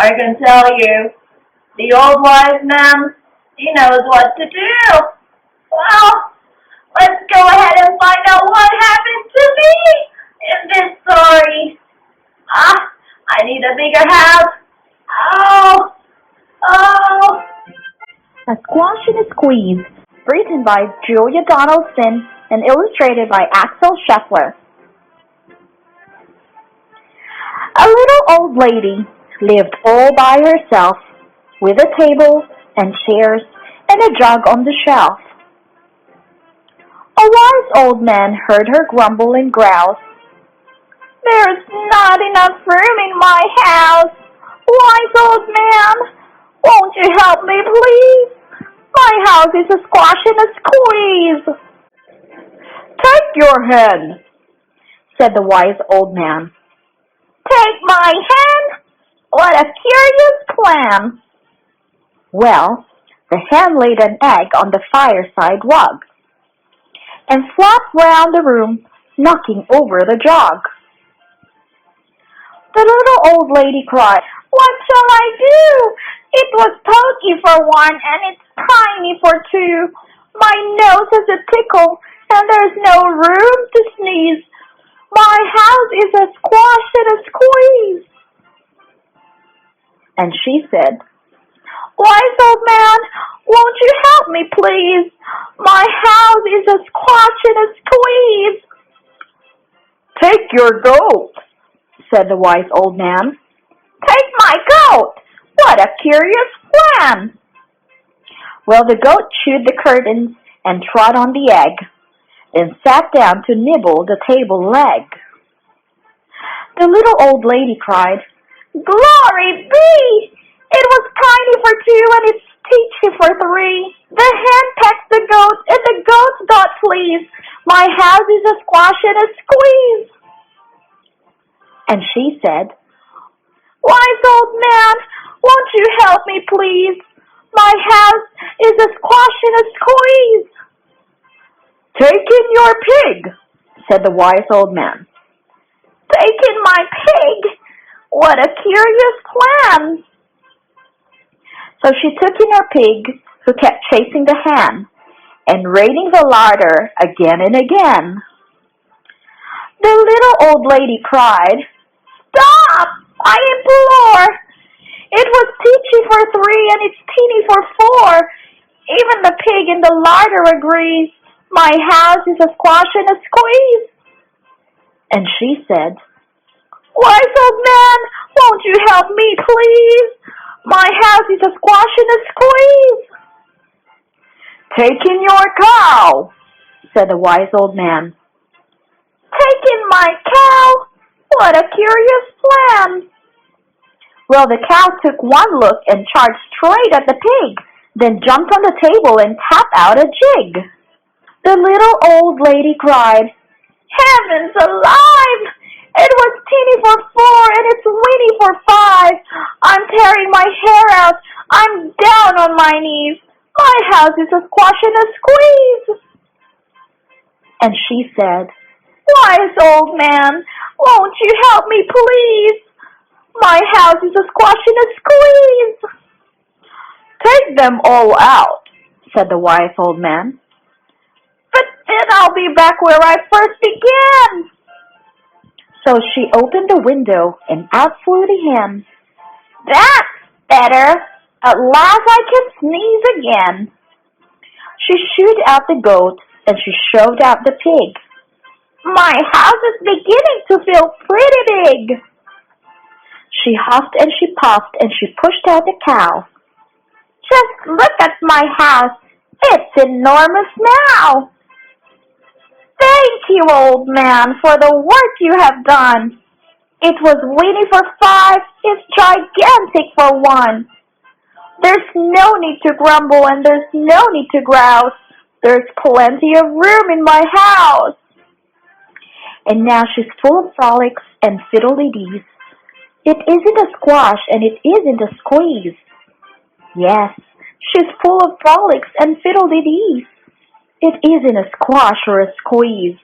I can tell you, the old wise man, he knows what to do. Well, let's go ahead and find out what happened to me in this story. I need a bigger house. Oh, oh. A Squash and a Squeeze, written by Julia Donaldson and illustrated by Axel Scheffler. A little old lady lived all by herself, with a table and chairs and a jug on the shelf. A wise old man heard her grumble and grouse. "There's not enough room in my house. Wise old man, won't you help me, please? My house is a squash and a squeeze." "Take your hen," said the wise old man. "Take my hen? What a curious plan." Well, the hen laid an egg on the fireside rug and flapped round the room, knocking over the jug. The little old lady cried, "What shall I do? It was pokey for one and it's tiny for two. My nose has a tickle and there's no room to sneeze. My house is a squash and a squeeze." And she said, "Wise old man, won't you help me, please? My house is a squash and a squeeze." "Take your goat," said the wise old man. "Take my goat? What a curious plan." Well, the goat chewed the curtains and trod on the egg, then sat down to nibble the table leg. The little old lady cried, "Glory be! It was tiny for two and it's teachy for three. The hen pecked the goat and the goat got fleas. My house is a squash and a squeeze." And she said, "Wise old man, won't you help me, please? My house is a squash and a squeeze." "Take in your pig," said the wise old man. "Take in my pig? What a curious plan." So she took in her pig, who kept chasing the hen and raiding the larder again and again. The little old lady cried, "Stop! I implore! It was teachy for three and it's teeny for four. Even the pig in the larder agrees. My house is a squash and a squeeze." And she said, "Wise old man, won't you help me, please? My house is a squash and a squeeze." "Take in your cow," said the wise old man. "Take in my cow? What a curious plan." Well, the cow took one look and charged straight at the pig, then jumped on the table and tapped out a jig. The little old lady cried, "Heavens alive! It was teeny for four and it's weeny for five. I'm tearing my hair out. I'm down on my knees. My house is a squash and a squeeze." And she said, "Wise old man, won't you help me, please? My house is a squash and a squeeze." "Take them all out," said the wise old man. "But then I'll be back where I first began." So she opened the window and out flew the hen. "That's better. At last I can sneeze again." She shooed out the goat and she shoved out the pig. "My house is beginning to feel pretty big." She huffed and she puffed and she pushed out the cow. "Just look at my house. It's enormous now." "Thank you, old man, for the work you have done. It was weeny for five, it's gigantic for one. There's no need to grumble and there's no need to grouse. There's plenty of room in my house." And now she's full of frolics and fiddle-de-dees. It isn't a squash and it isn't a squeeze. Yes, she's full of frolics and fiddle-de-dees. It isn't a squash or a squeeze.